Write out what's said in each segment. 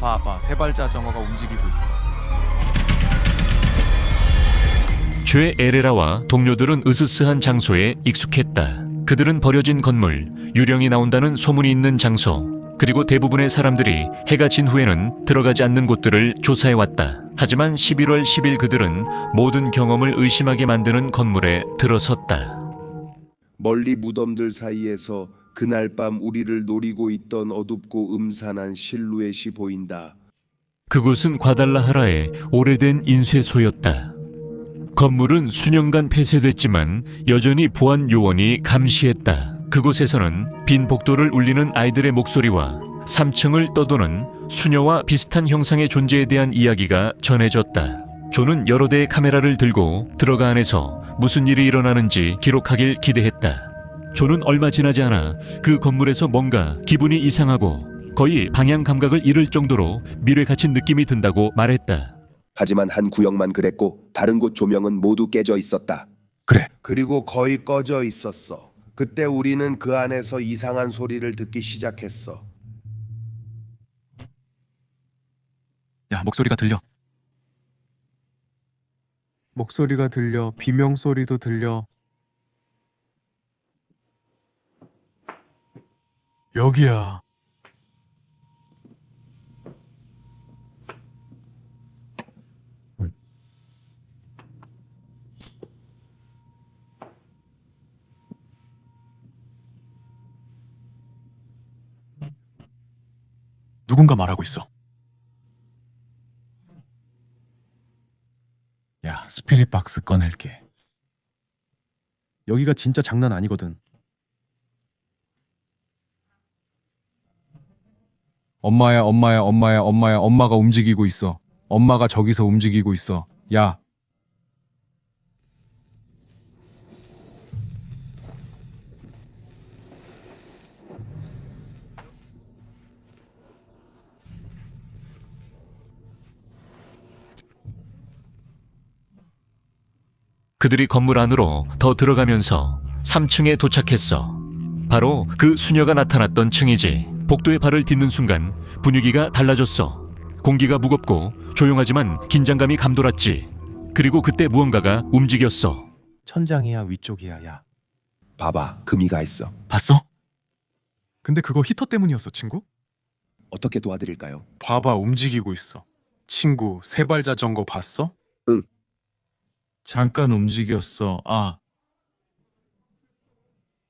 봐봐, 세발 자전거가 움직이고 있어. 죄 에레라와 동료들은 으스스한 장소에 익숙했다. 그들은 버려진 건물, 유령이 나온다는 소문이 있는 장소, 그리고 대부분의 사람들이 해가 진 후에는 들어가지 않는 곳들을 조사해왔다. 하지만 11월 10일 그들은 모든 경험을 의심하게 만드는 건물에 들어섰다. 멀리 무덤들 사이에서 그날 밤 우리를 노리고 있던 어둡고 음산한 실루엣이 보인다. 그곳은 과달라하라의 오래된 인쇄소였다. 건물은 수년간 폐쇄됐지만 여전히 보안 요원이 감시했다. 그곳에서는 빈 복도를 울리는 아이들의 목소리와 3층을 떠도는 수녀와 비슷한 형상의 존재에 대한 이야기가 전해졌다. 존은 여러 대의 카메라를 들고 들어가 안에서 무슨 일이 일어나는지 기록하길 기대했다. 존은 얼마 지나지 않아 그 건물에서 뭔가 기분이 이상하고 거의 방향 감각을 잃을 정도로 미래 갇힌 느낌이 든다고 말했다. 하지만 한 구역만 그랬고 다른 곳 조명은 모두 깨져 있었다. 그래. 그리고 거의 꺼져 있었어. 그때 우리는 그 안에서 이상한 소리를 듣기 시작했어. 야, 목소리가 들려. 목소리가 들려. 비명소리도 들려. 여기야. 누군가 말하고 있어. 야, 스피릿 박스 꺼낼게. 여기가 진짜 장난 아니거든. 엄마야, 엄마야, 엄마야, 엄마야, 엄마가 움직이고 있어. 엄마가 저기서 움직이고 있어. 야. 그들이 건물 안으로 더 들어가면서 3층에 도착했어. 바로 그 수녀가 나타났던 층이지. 복도에 발을 딛는 순간 분위기가 달라졌어. 공기가 무겁고 조용하지만 긴장감이 감돌았지. 그리고 그때 무언가가 움직였어. 천장이야, 위쪽이야, 야. 봐봐, 금이가 있어. 봤어? 근데 그거 히터 때문이었어, 친구? 어떻게 도와드릴까요? 봐봐, 움직이고 있어. 친구, 세발 자전거 봤어? 응. 잠깐 움직였어. 아.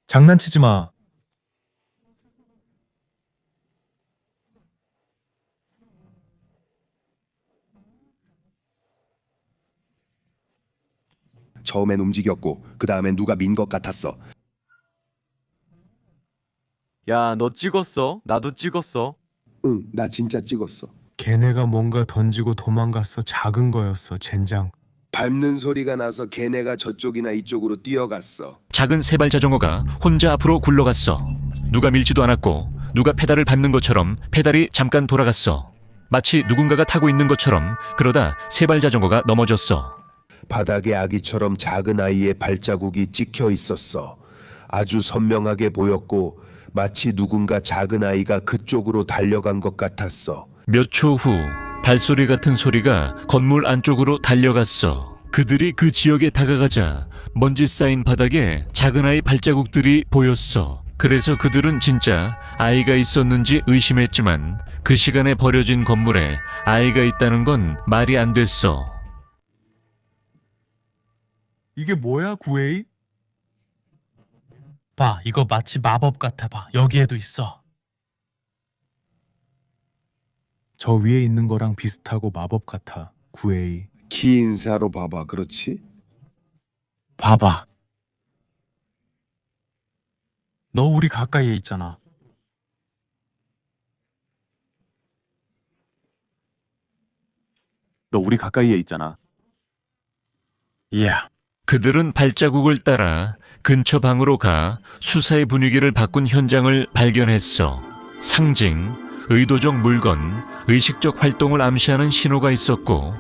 장난치지 마. 처음엔 움직였고 그 다음엔 누가 민 것 같았어. 야, 너 찍었어? 나도 찍었어. 응, 나 진짜 찍었어. 걔네가 뭔가 던지고 도망갔어. 작은 거였어, 젠장. 밟는 소리가 나서 걔네가 저쪽이나 이쪽으로 뛰어갔어. 작은 세발 자전거가 혼자 앞으로 굴러갔어. 누가 밀지도 않았고 누가 페달을 밟는 것처럼 페달이 잠깐 돌아갔어. 마치 누군가가 타고 있는 것처럼. 그러다 세발 자전거가 넘어졌어. 바닥에 아기처럼 작은 아이의 발자국이 찍혀 있었어. 아주 선명하게 보였고 마치 누군가 작은 아이가 그쪽으로 달려간 것 같았어. 몇 초 후 발소리 같은 소리가 건물 안쪽으로 달려갔어. 그들이 그 지역에 다가가자 먼지 쌓인 바닥에 작은 아이 발자국들이 보였어. 그래서 그들은 진짜 아이가 있었는지 의심했지만 그 시간에 버려진 건물에 아이가 있다는 건 말이 안 됐어. 이게 뭐야, 구에이? 봐, 이거 마치 마법 같아. 봐, 여기에도 있어. 저 위에 있는 거랑 비슷하고 마법 같아, 구에이. 키 인사로 봐봐, 그렇지? 봐봐. 너 우리 가까이에 있잖아. 너 우리 가까이에 있잖아. 이야. 그들은 발자국을 따라 근처 방으로 가 수사의 분위기를 바꾼 현장을 발견했어. 상징, 의도적 물건, 의식적 활동을 암시하는 신호가 있었고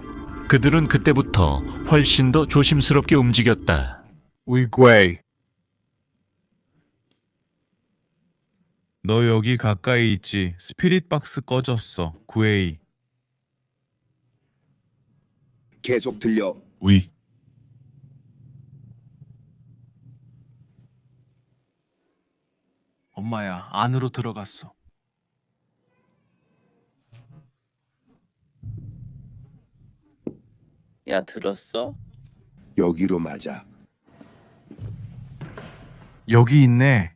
그들은 그때부터 훨씬 더 조심스럽게 움직였다. 위괴이. 너 여기 가까이 있지? 스피릿 박스 꺼졌어. 구해이. 계속 들려. 위. 엄마야, 안으로 들어갔어. 야, 들었어? 여기로 맞아. 여기 있네.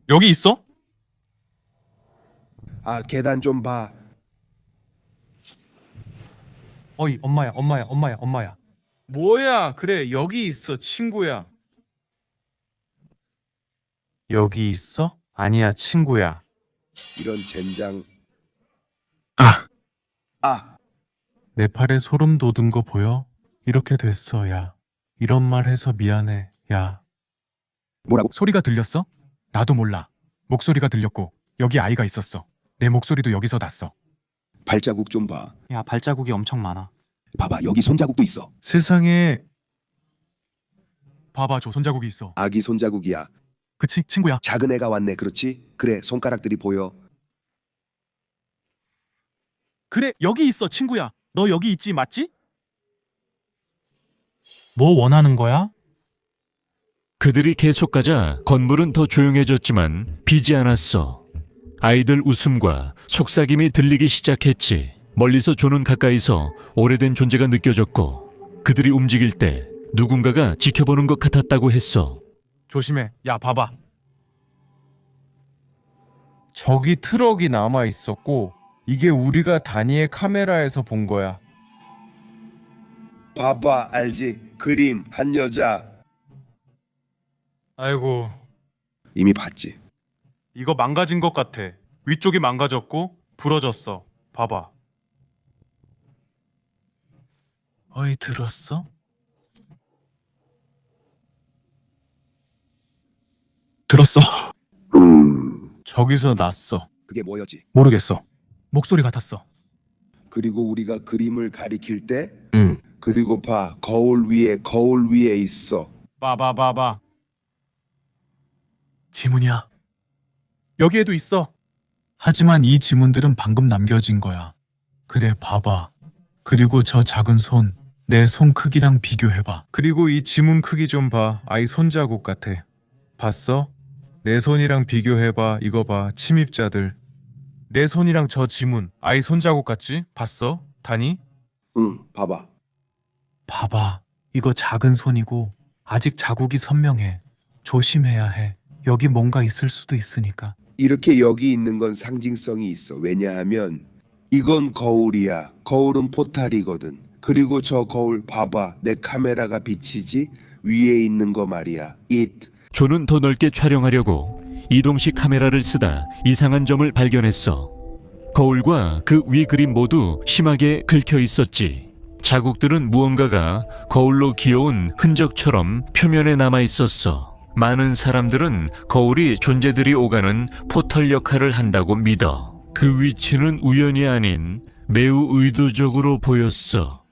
여기 있어? 아, 계단 좀 봐. 어이, 엄마야. 뭐야? 그래, 여기 있어, 친구야. 여기 있어? 아니야, 친구야. 이런 젠장. 아! 아, 내 팔에 소름 돋은 거 보여? 이렇게 됐어, 야. 이런 말 해서 미안해, 야. 뭐라고? 소리가 들렸어? 나도 몰라. 목소리가 들렸고, 여기 아이가 있었어. 내 목소리도 여기서 났어. 발자국 좀 봐. 야, 발자국이 엄청 많아. 봐봐, 여기 손자국도 있어. 세상에. 봐봐, 저 손자국이 있어. 아기 손자국이야. 그치, 친구야? 작은 애가 왔네, 그렇지? 그래, 손가락들이 보여. 그래, 여기 있어, 친구야. 너 여기 있지, 맞지? 뭐 원하는 거야? 그들이 계속 가자 건물은 더 조용해졌지만 비지 않았어. 아이들 웃음과 속삭임이 들리기 시작했지. 멀리서 조는 가까이서 오래된 존재가 느껴졌고 그들이 움직일 때 누군가가 지켜보는 것 같았다고 했어. 조심해. 야, 봐봐. 저기 트럭이 남아 있었고, 이게 우리가 다니엘 카메라에서 본 거야. 봐봐, 알지? 그림, 한 여자. 아이고, 이미 봤지? 이거 망가진 것 같아. 위쪽이 망가졌고 부러졌어. 봐봐. 어이, 들었어? 들었어. 저기서 났어. 그게 뭐였지? 모르겠어. 목소리 같았어. 그리고 우리가 그림을 가리킬 때 응. 그리고 봐, 거울 위에 있어. 봐봐. 지문이야. 여기에도 있어. 하지만 이 지문들은 방금 남겨진 거야. 그래, 봐봐. 그리고 저 작은 손, 내 손 크기랑 비교해봐. 그리고 이 지문 크기 좀 봐. 아이 손자국 같아. 봤어? 내 손이랑 비교해봐. 이거 봐, 침입자들. 내 손이랑 저 지문, 아이 손자국 같지? 봤어? 다니? 응, 봐봐. 봐봐. 이거 작은 손이고 아직 자국이 선명해. 조심해야 해. 여기 뭔가 있을 수도 있으니까. 이렇게 여기 있는 건 상징성이 있어. 왜냐하면 이건 거울이야. 거울은 포탈이거든. 그리고 저 거울 봐봐. 내 카메라가 비치지? 위에 있는 거 말이야. It. 조는 더 넓게 촬영하려고 이동식 카메라를 쓰다 이상한 점을 발견했어. 거울과 그 위 그림 모두 심하게 긁혀 있었지. 자국들은 무언가가 거울로 기어온 흔적처럼 표면에 남아 있었어. 많은 사람들은 거울이 존재들이 오가는 포털 역할을 한다고 믿어. 그 위치는 우연이 아닌 매우 의도적으로 보였어.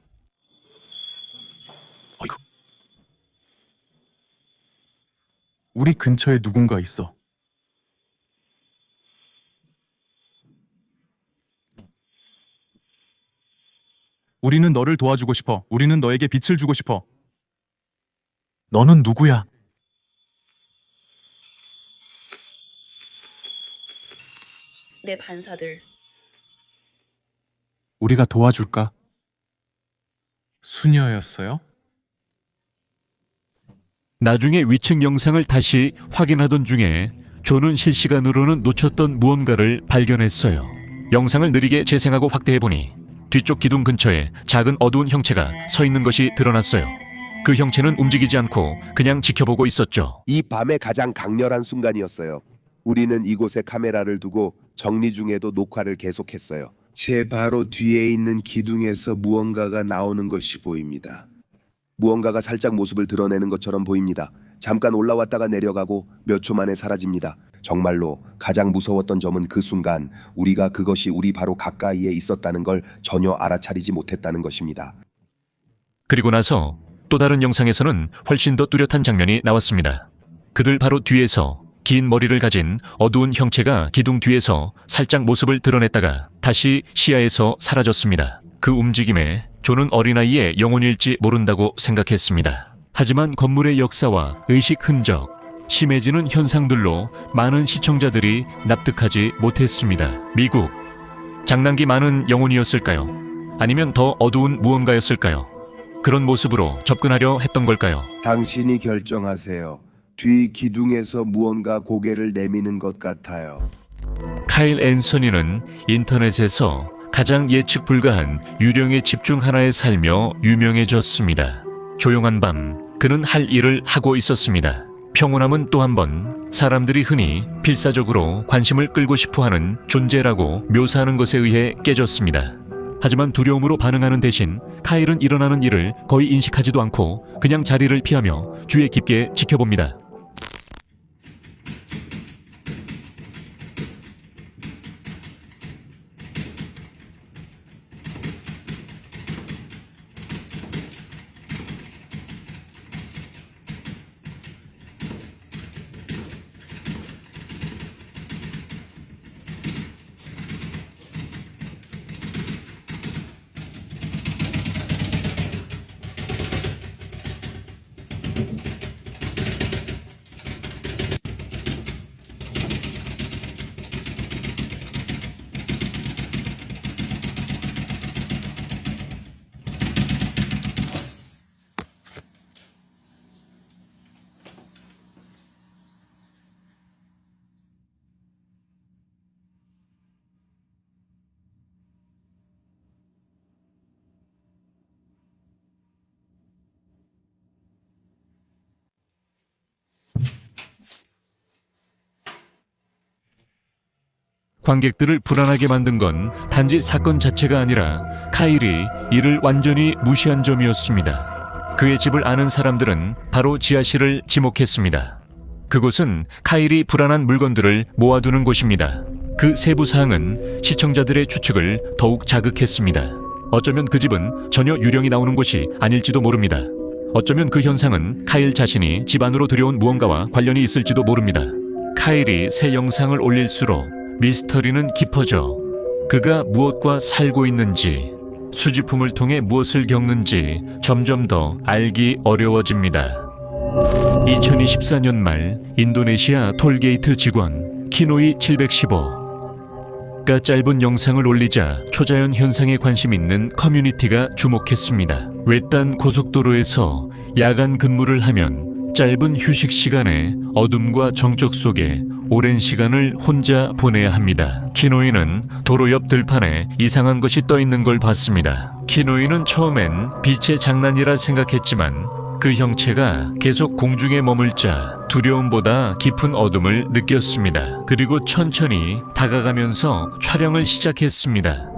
우리 근처에 누군가 있어. 우리는 너를 도와주고 싶어. 우리는 너에게 빛을 주고 싶어. 너는 누구야? 내 반사들. 우리가 도와줄까? 수녀였어요? 나중에 위층 영상을 다시 확인하던 중에 조는 실시간으로는 놓쳤던 무언가를 발견했어요. 영상을 느리게 재생하고 확대해보니 뒤쪽 기둥 근처에 작은 어두운 형체가 서 있는 것이 드러났어요. 그 형체는 움직이지 않고 그냥 지켜보고 있었죠. 이 밤의 가장 강렬한 순간이었어요. 우리는 이곳에 카메라를 두고 정리 중에도 녹화를 계속했어요. 제 바로 뒤에 있는 기둥에서 무언가가 나오는 것이 보입니다. 무언가가 살짝 모습을 드러내는 것처럼 보입니다. 잠깐 올라왔다가 내려가고 몇 초 만에 사라집니다. 정말로 가장 무서웠던 점은 그 순간 우리가 그것이 우리 바로 가까이에 있었다는 걸 전혀 알아차리지 못했다는 것입니다. 그리고 나서 또 다른 영상에서는 훨씬 더 뚜렷한 장면이 나왔습니다. 그들 바로 뒤에서 긴 머리를 가진 어두운 형체가 기둥 뒤에서 살짝 모습을 드러냈다가 다시 시야에서 사라졌습니다. 그 움직임에 존은 어린아이의 영혼일지 모른다고 생각했습니다. 하지만 건물의 역사와 의식 흔적, 심해지는 현상들로 많은 시청자들이 납득하지 못했습니다. 미국, 장난기 많은 영혼이었을까요? 아니면 더 어두운 무언가였을까요? 그런 모습으로 접근하려 했던 걸까요? 당신이 결정하세요. 뒤 기둥에서 무언가 고개를 내미는 것 같아요. 카일 앤서니는 인터넷에서 가장 예측 불가한 유령의 집 중 하나에 살며 유명해졌습니다. 조용한 밤, 그는 할 일을 하고 있었습니다. 평온함은 또 한 번 사람들이 흔히 필사적으로 관심을 끌고 싶어하는 존재라고 묘사하는 것에 의해 깨졌습니다. 하지만 두려움으로 반응하는 대신 카일은 일어나는 일을 거의 인식하지도 않고 그냥 자리를 피하며 주의 깊게 지켜봅니다. 관객들을 불안하게 만든 건 단지 사건 자체가 아니라 카일이 이를 완전히 무시한 점이었습니다. 그의 집을 아는 사람들은 바로 지하실을 지목했습니다. 그곳은 카일이 불안한 물건들을 모아두는 곳입니다. 그 세부 사항은 시청자들의 추측을 더욱 자극했습니다. 어쩌면 그 집은 전혀 유령이 나오는 곳이 아닐지도 모릅니다. 어쩌면 그 현상은 카일 자신이 집 안으로 들여온 무언가와 관련이 있을지도 모릅니다. 카일이 새 영상을 올릴수록 미스터리는 깊어져 그가 무엇과 살고 있는지, 수집품을 통해 무엇을 겪는지 점점 더 알기 어려워집니다. 2024년 말 인도네시아 톨게이트 직원 키노이 715가 짧은 영상을 올리자 초자연 현상에 관심 있는 커뮤니티가 주목했습니다. 외딴 고속도로에서 야간 근무를 하면 짧은 휴식 시간에 어둠과 정적 속에 오랜 시간을 혼자 보내야 합니다. 키노이는 도로 옆 들판에 이상한 것이 떠 있는 걸 봤습니다. 키노이는 처음엔 빛의 장난이라 생각했지만 그 형체가 계속 공중에 머물자 두려움보다 깊은 어둠을 느꼈습니다. 그리고 천천히 다가가면서 촬영을 시작했습니다.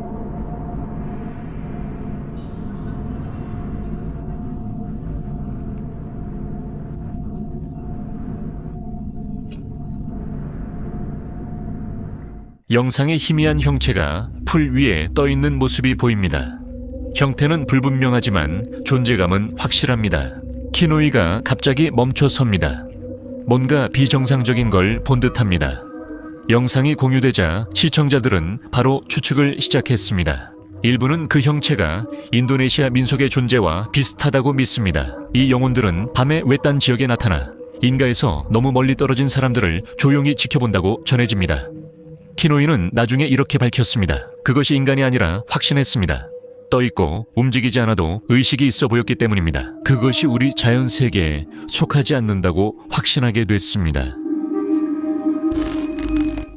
영상의 희미한 형체가 풀 위에 떠 있는 모습이 보입니다. 형태는 불분명하지만 존재감은 확실합니다. 키노이가 갑자기 멈춰 섭니다. 뭔가 비정상적인 걸 본 듯합니다. 영상이 공유되자 시청자들은 바로 추측을 시작했습니다. 일부는 그 형체가 인도네시아 민속의 존재와 비슷하다고 믿습니다. 이 영혼들은 밤에 외딴 지역에 나타나 인가에서 너무 멀리 떨어진 사람들을 조용히 지켜본다고 전해집니다. 키노이는 나중에 이렇게 밝혔습니다. 그것이 인간이 아니라 확신했습니다. 떠있고 움직이지 않아도 의식이 있어 보였기 때문입니다. 그것이 우리 자연 세계에 속하지 않는다고 확신하게 됐습니다.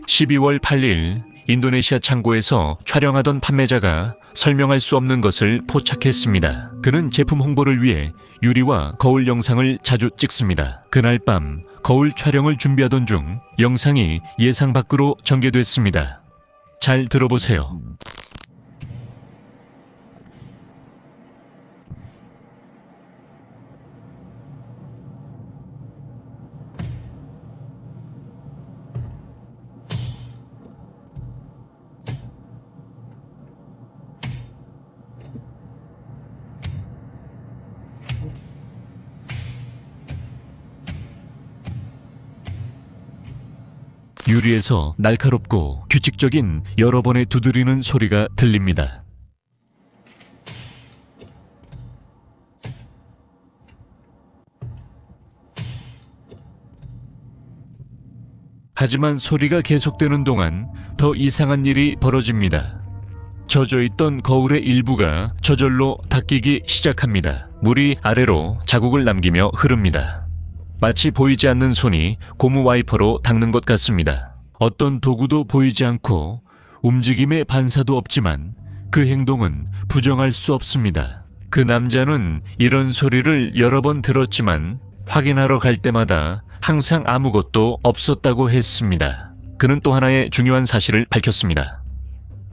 12월 8일 인도네시아 창고에서 촬영하던 판매자가 설명할 수 없는 것을 포착했습니다. 그는 제품 홍보를 위해 유리와 거울 영상을 자주 찍습니다. 그날 밤 거울 촬영을 준비하던 중 영상이 예상 밖으로 전개됐습니다. 잘 들어보세요. 유리에서 날카롭고 규칙적인 여러 번의 두드리는 소리가 들립니다. 하지만 소리가 계속되는 동안 더 이상한 일이 벌어집니다. 젖어있던 거울의 일부가 저절로 닦이기 시작합니다. 물이 아래로 자국을 남기며 흐릅니다. 마치 보이지 않는 손이 고무 와이퍼로 닦는 것 같습니다. 어떤 도구도 보이지 않고 움직임의 반사도 없지만 그 행동은 부정할 수 없습니다. 그 남자는 이런 소리를 여러 번 들었지만 확인하러 갈 때마다 항상 아무것도 없었다고 했습니다. 그는 또 하나의 중요한 사실을 밝혔습니다.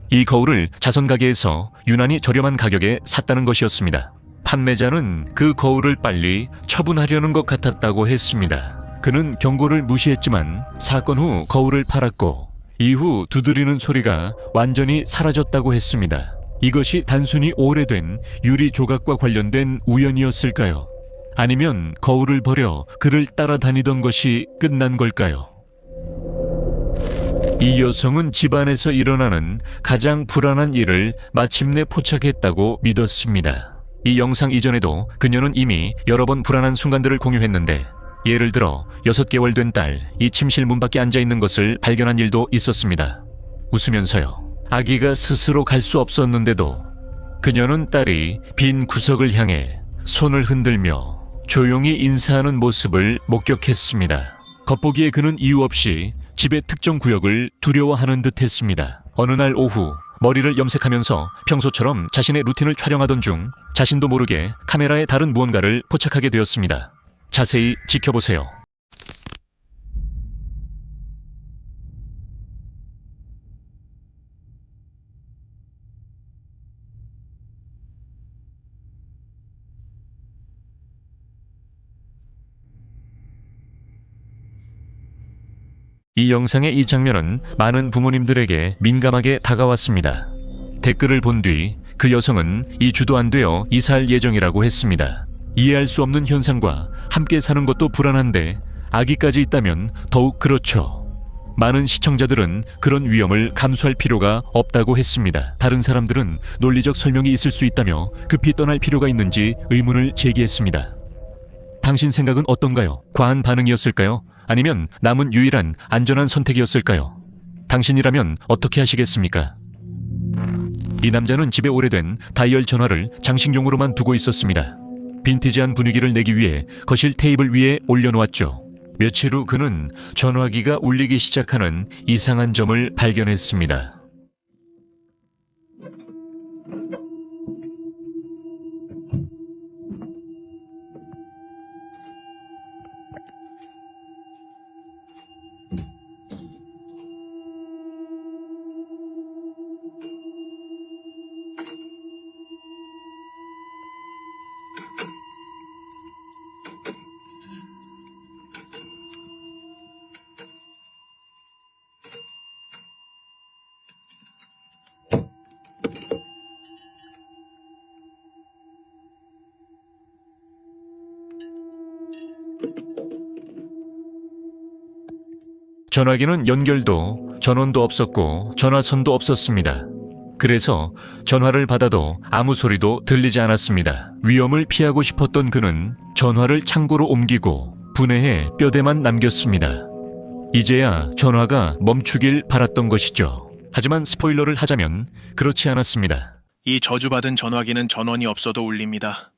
이 거울을 자선가게에서 유난히 저렴한 가격에 샀다는 것이었습니다. 판매자는 그 거울을 빨리 처분하려는 것 같았다고 했습니다. 그는 경고를 무시했지만 사건 후 거울을 팔았고 이후 두드리는 소리가 완전히 사라졌다고 했습니다. 이것이 단순히 오래된 유리 조각과 관련된 우연이었을까요? 아니면 거울을 버려 그를 따라다니던 것이 끝난 걸까요? 이 여성은 집안에서 일어나는 가장 불안한 일을 마침내 포착했다고 믿었습니다. 이 영상 이전에도 그녀는 이미 여러 번 불안한 순간들을 공유했는데 예를 들어 6개월 된 딸, 이 침실 문 밖에 앉아있는 것을 발견한 일도 있었습니다. 웃으면서요. 아기가 스스로 갈 수 없었는데도 그녀는 딸이 빈 구석을 향해 손을 흔들며 조용히 인사하는 모습을 목격했습니다. 겉보기에 그는 이유 없이 집의 특정 구역을 두려워하는 듯 했습니다. 어느 날 오후 머리를 염색하면서 평소처럼 자신의 루틴을 촬영하던 중 자신도 모르게 카메라에 다른 무언가를 포착하게 되었습니다. 자세히 지켜보세요. 이 영상의 이 장면은 많은 부모님들에게 민감하게 다가왔습니다. 댓글을 본 뒤 그 여성은 2주도 안 되어 이사할 예정이라고 했습니다. 이해할 수 없는 현상과 함께 사는 것도 불안한데 아기까지 있다면 더욱 그렇죠. 많은 시청자들은 그런 위험을 감수할 필요가 없다고 했습니다. 다른 사람들은 논리적 설명이 있을 수 있다며 급히 떠날 필요가 있는지 의문을 제기했습니다. 당신 생각은 어떤가요? 과한 반응이었을까요? 아니면 남은 유일한 안전한 선택이었을까요? 당신이라면 어떻게 하시겠습니까? 이 남자는 집에 오래된 다이얼 전화를 장식용으로만 두고 있었습니다. 빈티지한 분위기를 내기 위해 거실 테이블 위에 올려놓았죠. 며칠 후 그는 전화기가 울리기 시작하는 이상한 점을 발견했습니다. 전화기는 연결도 전원도 없었고 전화선도 없었습니다. 그래서 전화를 받아도 아무 소리도 들리지 않았습니다. 위험을 피하고 싶었던 그는 전화를 창고로 옮기고 분해해 뼈대만 남겼습니다. 이제야 전화가 멈추길 바랐던 것이죠. 하지만 스포일러를 하자면 그렇지 않았습니다. 이 저주받은 전화기는 전원이 없어도 울립니다.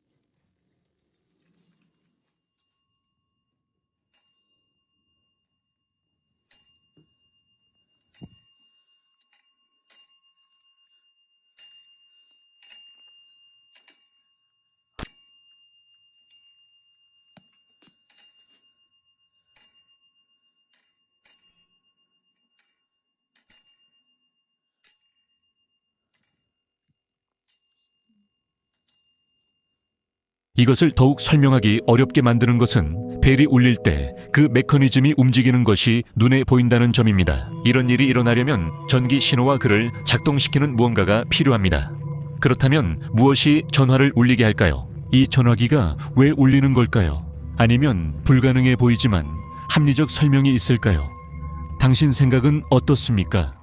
이것을 더욱 설명하기 어렵게 만드는 것은 벨이 울릴 때 그 메커니즘이 움직이는 것이 눈에 보인다는 점입니다. 이런 일이 일어나려면 전기 신호와 그를 작동시키는 무언가가 필요합니다. 그렇다면 무엇이 전화를 울리게 할까요? 이 전화기가 왜 울리는 걸까요? 아니면 불가능해 보이지만 합리적 설명이 있을까요? 당신 생각은 어떻습니까?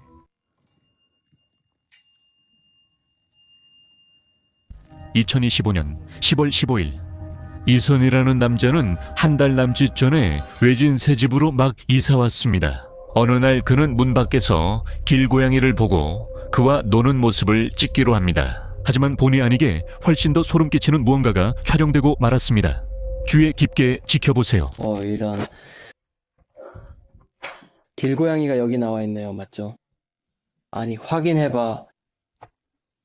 (2025년 10월 15일) 이선이라는 남자는 한 달 남짓 전에 외진 새 집으로 막 이사 왔습니다. 어느 날 그는 문 밖에서 길고양이를 보고 그와 노는 모습을 찍기로 합니다. 하지만 본의 아니게 훨씬 더 소름 끼치는 무언가가 촬영되고 말았습니다. 주의 깊게 지켜보세요. 이런. 길고양이가 여기 나와 있네요. 맞죠? 아니, 확인해봐.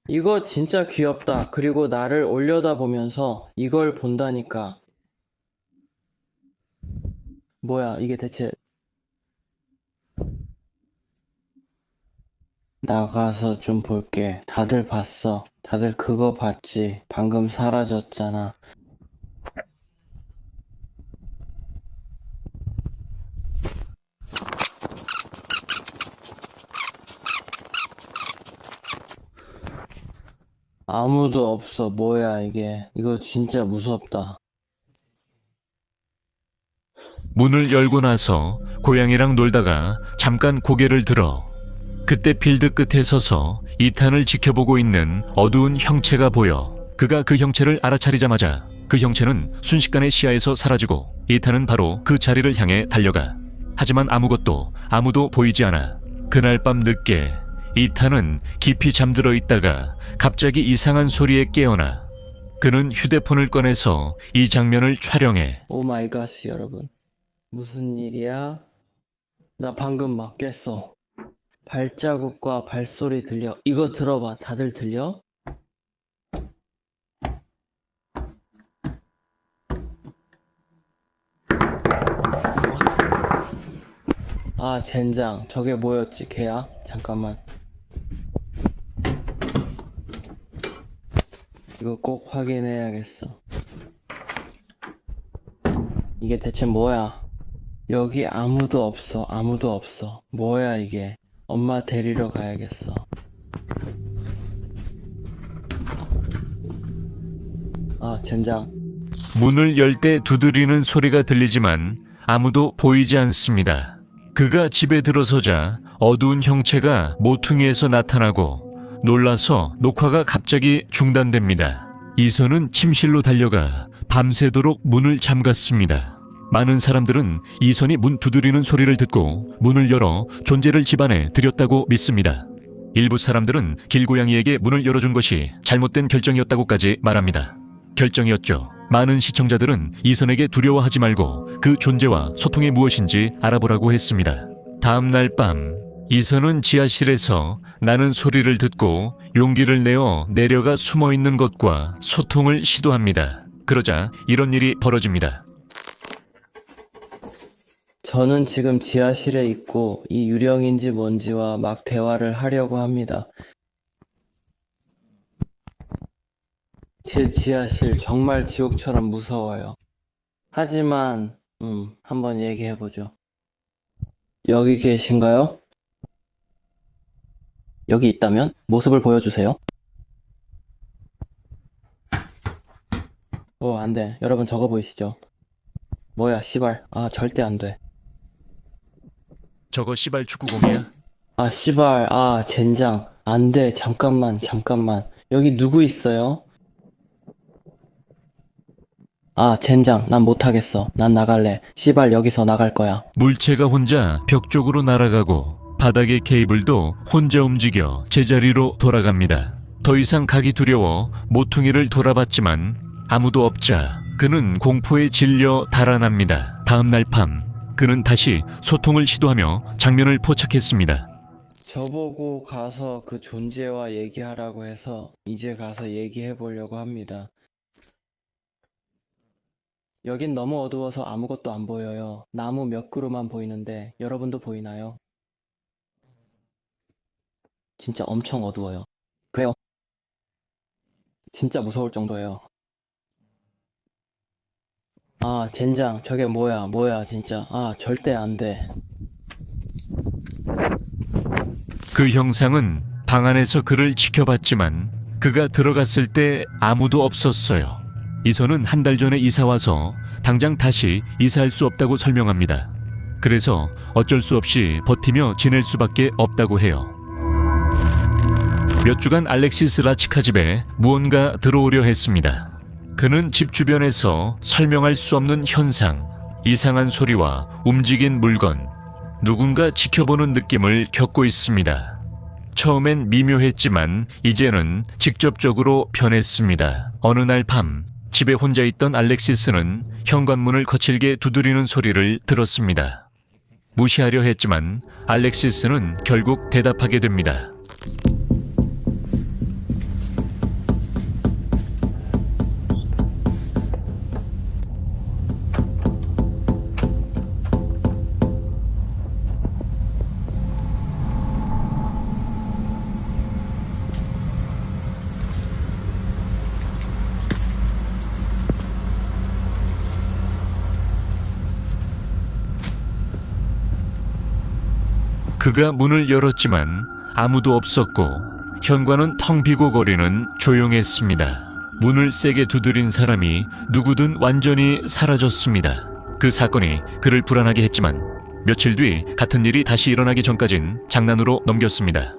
이거 진짜 귀엽다. 그리고 나를 올려다보면서 이걸 본다니까. 뭐야, 이게 대체. 나가서 좀 볼게. 다들 봤어. 다들 그거 봤지. 방금 사라졌잖아. 아무도 없어. 뭐야, 이게. 이거 진짜 무섭다. 문을 열고 나서 고양이랑 놀다가 잠깐 고개를 들어 그때 필드 끝에 서서 이탄을 지켜보고 있는 어두운 형체가 보여 그가 그 형체를 알아차리자마자 그 형체는 순식간에 시야에서 사라지고 이탄은 바로 그 자리를 향해 달려가. 하지만 아무도 보이지 않아. 그날 밤 늦게 이탄은 깊이 잠들어 있다가 갑자기 이상한 소리에 깨어나. 그는 휴대폰을 꺼내서 이 장면을 촬영해. 오 마이 갓, 여러분. 무슨 일이야? 나 방금 막 깼어. 발자국과 발소리 들려. 이거 들어봐. 다들 들려? 아, 젠장. 저게 뭐였지? 걔야? 잠깐만. 이거 꼭 확인해야겠어. 이게 대체 뭐야? 여기 아무도 없어. 아무도 없어. 뭐야 이게? 엄마 데리러 가야겠어. 아, 젠장. 문을 열 때 두드리는 소리가 들리지만 아무도 보이지 않습니다. 그가 집에 들어서자 어두운 형체가 모퉁이에서 나타나고 놀라서 녹화가 갑자기 중단됩니다. 이선은 침실로 달려가 밤새도록 문을 잠갔습니다. 많은 사람들은 이선이 문 두드리는 소리를 듣고 문을 열어 존재를 집안에 들였다고 믿습니다. 일부 사람들은 길고양이에게 문을 열어준 것이 잘못된 결정이었다고까지 말합니다. 결정이었죠. 많은 시청자들은 이선에게 두려워하지 말고 그 존재와 소통이 무엇인지 알아보라고 했습니다. 다음 날 밤 이선은 지하실에서 나는 소리를 듣고 용기를 내어 내려가 숨어있는 것과 소통을 시도합니다. 그러자 이런 일이 벌어집니다. 저는 지금 지하실에 있고 이 유령인지 뭔지와 막 대화를 하려고 합니다. 제 지하실 정말 지옥처럼 무서워요. 하지만 한번 얘기해보죠. 여기 계신가요? 여기 있다면 모습을 보여주세요. 안 돼. 여러분 저거 보이시죠? 뭐야, 씨발. 아, 절대 안 돼. 저거 씨발 축구공이야? 아, 씨발. 아, 젠장. 안 돼. 잠깐만. 여기 누구 있어요? 아, 젠장. 난 못하겠어. 난 나갈래. 씨발, 여기서 나갈 거야. 물체가 혼자 벽 쪽으로 날아가고 바닥의 케이블도 혼자 움직여 제자리로 돌아갑니다. 더 이상 가기 두려워 모퉁이를 돌아봤지만 아무도 없자 그는 공포에 질려 달아납니다. 다음 날 밤 그는 다시 소통을 시도하며 장면을 포착했습니다. 저보고 가서 그 존재와 얘기하라고 해서 이제 가서 얘기해 보려고 합니다. 여긴 너무 어두워서 아무것도 안 보여요. 나무 몇 그루만 보이는데 여러분도 보이나요? 진짜 엄청 어두워요. 그래요. 진짜 무서울 정도예요. 아, 젠장. 저게 뭐야 진짜. 아, 절대 안 돼. 그 형상은 방 안에서 그를 지켜봤지만 그가 들어갔을 때 아무도 없었어요. 이선은 한 달 전에 이사와서 당장 다시 이사할 수 없다고 설명합니다. 그래서 어쩔 수 없이 버티며 지낼 수밖에 없다고 해요. 몇 주간 알렉시스 라치카 집에 무언가 들어오려 했습니다. 그는 집 주변에서 설명할 수 없는 현상, 이상한 소리와 움직인 물건, 누군가 지켜보는 느낌을 겪고 있습니다. 처음엔 미묘했지만 이제는 직접적으로 변했습니다. 어느 날 밤 집에 혼자 있던 알렉시스는 현관문을 거칠게 두드리는 소리를 들었습니다. 무시하려 했지만 알렉시스는 결국 대답하게 됩니다. 그가 문을 열었지만 아무도 없었고 현관은 텅 비고 거리는 조용했습니다. 문을 세게 두드린 사람이 누구든 완전히 사라졌습니다. 그 사건이 그를 불안하게 했지만 며칠 뒤 같은 일이 다시 일어나기 전까진 장난으로 넘겼습니다.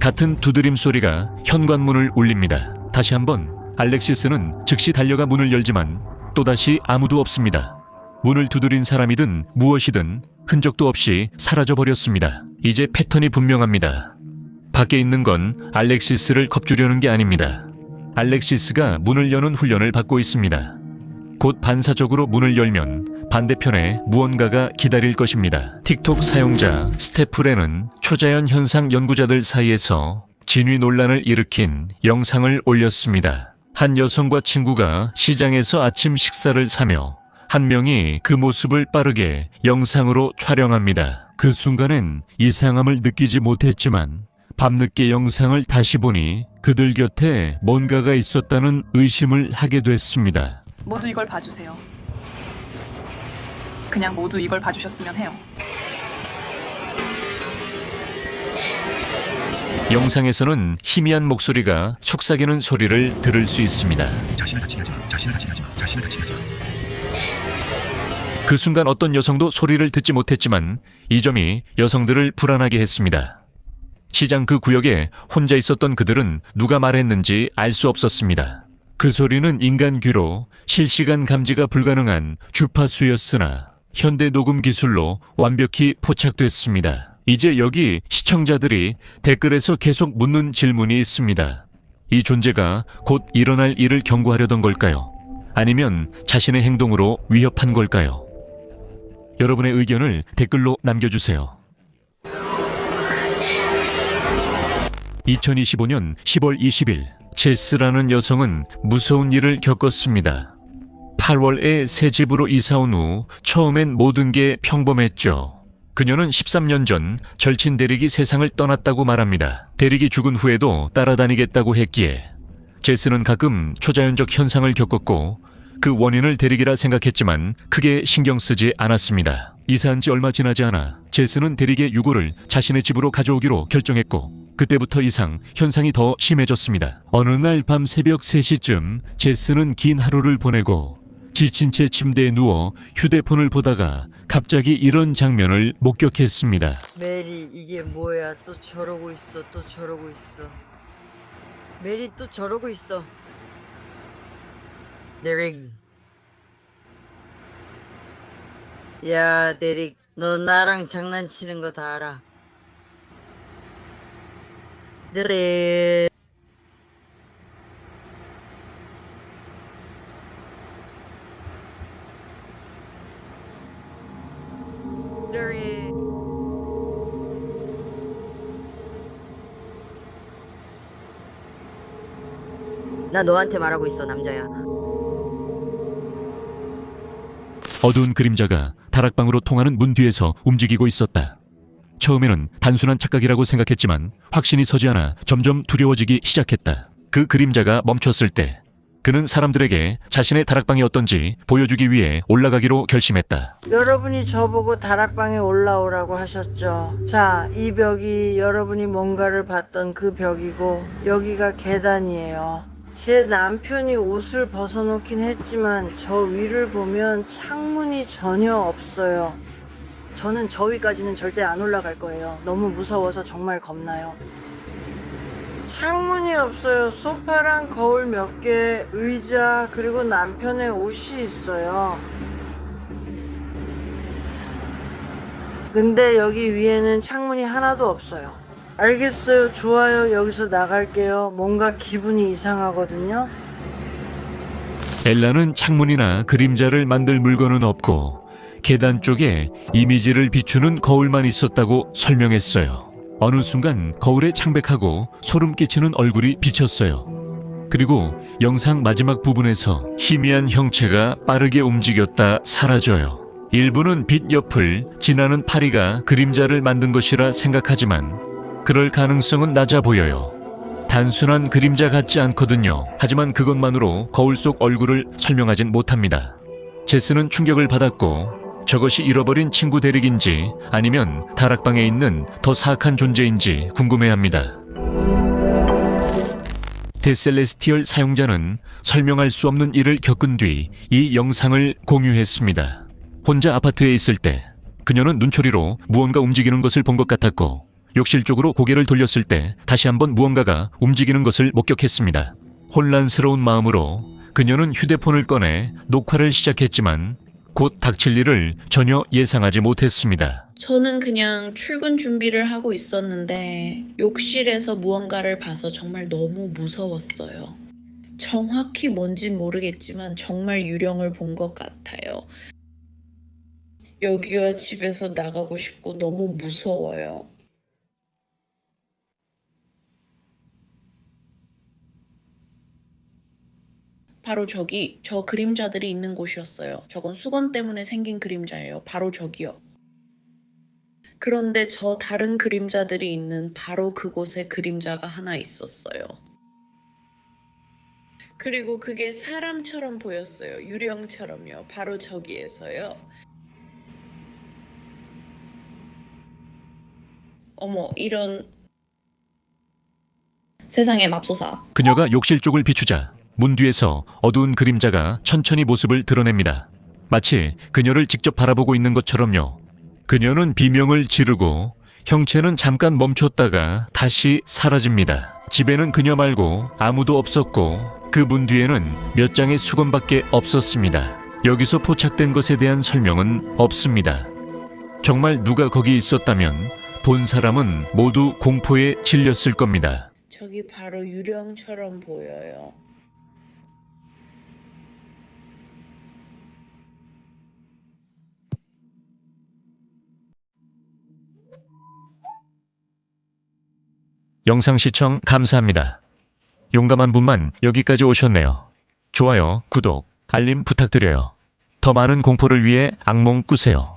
같은 두드림 소리가 현관문을 울립니다. 다시 한번 알렉시스는 즉시 달려가 문을 열지만 또다시 아무도 없습니다. 문을 두드린 사람이든 무엇이든 흔적도 없이 사라져버렸습니다. 이제 패턴이 분명합니다. 밖에 있는 건 알렉시스를 겁주려는 게 아닙니다. 알렉시스가 문을 여는 훈련을 받고 있습니다. 곧 반사적으로 문을 열면 반대편에 무언가가 기다릴 것입니다. 틱톡 사용자 스테프레는 초자연 현상 연구자들 사이에서 진위 논란을 일으킨 영상을 올렸습니다. 한 여성과 친구가 시장에서 아침 식사를 사며 한 명이 그 모습을 빠르게 영상으로 촬영합니다. 그 순간엔 이상함을 느끼지 못했지만 밤늦게 영상을 다시 보니 그들 곁에 뭔가가 있었다는 의심을 하게 됐습니다. 모두 이걸 봐주세요. 그냥 모두 이걸 봐주셨으면 해요. 영상에서는 희미한 목소리가 속삭이는 소리를 들을 수 있습니다. 자신을 다치게 하지 마. 자신을 다치게 하지 마. 자신을 다치게 하지 마. 그 순간 어떤 여성도 소리를 듣지 못했지만 이 점이 여성들을 불안하게 했습니다. 시장 그 구역에 혼자 있었던 그들은 누가 말했는지 알 수 없었습니다. 그 소리는 인간 귀로 실시간 감지가 불가능한 주파수였으나 현대 녹음 기술로 완벽히 포착됐습니다. 이제 여기 시청자들이 댓글에서 계속 묻는 질문이 있습니다. 이 존재가 곧 일어날 일을 경고하려던 걸까요? 아니면 자신의 행동으로 위협한 걸까요? 여러분의 의견을 댓글로 남겨주세요. 2025년 10월 20일 제스라는 여성은 무서운 일을 겪었습니다. 8월에 새 집으로 이사 온 후 처음엔 모든 게 평범했죠. 그녀는 13년 전 절친 대릭이 세상을 떠났다고 말합니다. 대릭이 죽은 후에도 따라다니겠다고 했기에 제스는 가끔 초자연적 현상을 겪었고 그 원인을 대릭이라 생각했지만 크게 신경 쓰지 않았습니다. 이사한 지 얼마 지나지 않아 제스는 대릭의 유골을 자신의 집으로 가져오기로 결정했고 그때부터 이상 현상이 더 심해졌습니다. 어느 날 밤 새벽 3시쯤 제스는 긴 하루를 보내고 지친 채 침대에 누워 휴대폰을 보다가 갑자기 이런 장면을 목격했습니다. 메리, 이게 뭐야? 또 저러고 있어. 또 저러고 있어. 메리 또 저러고 있어. 데릭, 야, 대릭, 너 나랑 장난치는 거 다 알아. 대릭. 대릭. 나 너한테 말하고 있어, 남자야. 어두운 그림자가 다락방으로 통하는 문 뒤에서 움직이고 있었다. 처음에는 단순한 착각이라고 생각했지만 확신이 서지 않아 점점 두려워지기 시작했다. 그 그림자가 멈췄을 때 그는 사람들에게 자신의 다락방이 어떤지 보여주기 위해 올라가기로 결심했다. 여러분이 저보고 다락방에 올라오라고 하셨죠. 자, 이 벽이 여러분이 뭔가를 봤던 그 벽이고 여기가 계단이에요. 제 남편이 옷을 벗어놓긴 했지만 저 위를 보면 창문이 전혀 없어요. 저는 저 위까지는 절대 안 올라갈 거예요. 너무 무서워서 정말 겁나요. 창문이 없어요. 소파랑 거울 몇 개, 의자, 그리고 남편의 옷이 있어요. 근데 여기 위에는 창문이 하나도 없어요. 알겠어요. 좋아요. 여기서 나갈게요. 뭔가 기분이 이상하거든요. 엘라는 창문이나 그림자를 만들 물건은 없고 계단 쪽에 이미지를 비추는 거울만 있었다고 설명했어요. 어느 순간 거울에 창백하고 소름 끼치는 얼굴이 비쳤어요. 그리고 영상 마지막 부분에서 희미한 형체가 빠르게 움직였다 사라져요. 일부는 빛 옆을 지나는 파리가 그림자를 만든 것이라 생각하지만 그럴 가능성은 낮아 보여요. 단순한 그림자 같지 않거든요. 하지만 그것만으로 거울 속 얼굴을 설명하진 못합니다. 제스는 충격을 받았고 저것이 잃어버린 친구 데릭인지 아니면 다락방에 있는 더 사악한 존재인지 궁금해합니다. 데셀레스티얼 사용자는 설명할 수 없는 일을 겪은 뒤 이 영상을 공유했습니다. 혼자 아파트에 있을 때 그녀는 눈초리로 무언가 움직이는 것을 본 것 같았고 욕실 쪽으로 고개를 돌렸을 때 다시 한번 무언가가 움직이는 것을 목격했습니다. 혼란스러운 마음으로 그녀는 휴대폰을 꺼내 녹화를 시작했지만 곧 닥칠 일을 전혀 예상하지 못했습니다. 저는 그냥 출근 준비를 하고 있었는데 욕실에서 무언가를 봐서 정말 너무 무서웠어요. 정확히 뭔진 모르겠지만 정말 유령을 본 것 같아요. 여기와 집에서 나가고 싶고 너무 무서워요. 바로 저기 저 그림자들이 있는 곳이었어요. 저건 수건 때문에 생긴 그림자예요. 바로 저기요. 그런데 저 다른 그림자들이 있는 바로 그곳에 그림자가 하나 있었어요. 그리고 그게 사람처럼 보였어요. 유령처럼요. 바로 저기에서요. 어머, 이런... 세상에 맙소사. 그녀가 욕실 쪽을 비추자 문 뒤에서 어두운 그림자가 천천히 모습을 드러냅니다. 마치 그녀를 직접 바라보고 있는 것처럼요. 그녀는 비명을 지르고 형체는 잠깐 멈췄다가 다시 사라집니다. 집에는 그녀 말고 아무도 없었고 그 문 뒤에는 몇 장의 수건밖에 없었습니다. 여기서 포착된 것에 대한 설명은 없습니다. 정말 누가 거기 있었다면 본 사람은 모두 공포에 질렸을 겁니다. 저기 바로 유령처럼 보여요. 영상 시청 감사합니다. 용감한 분만 여기까지 오셨네요. 좋아요, 구독, 알림 부탁드려요. 더 많은 공포를 위해 악몽 꾸세요.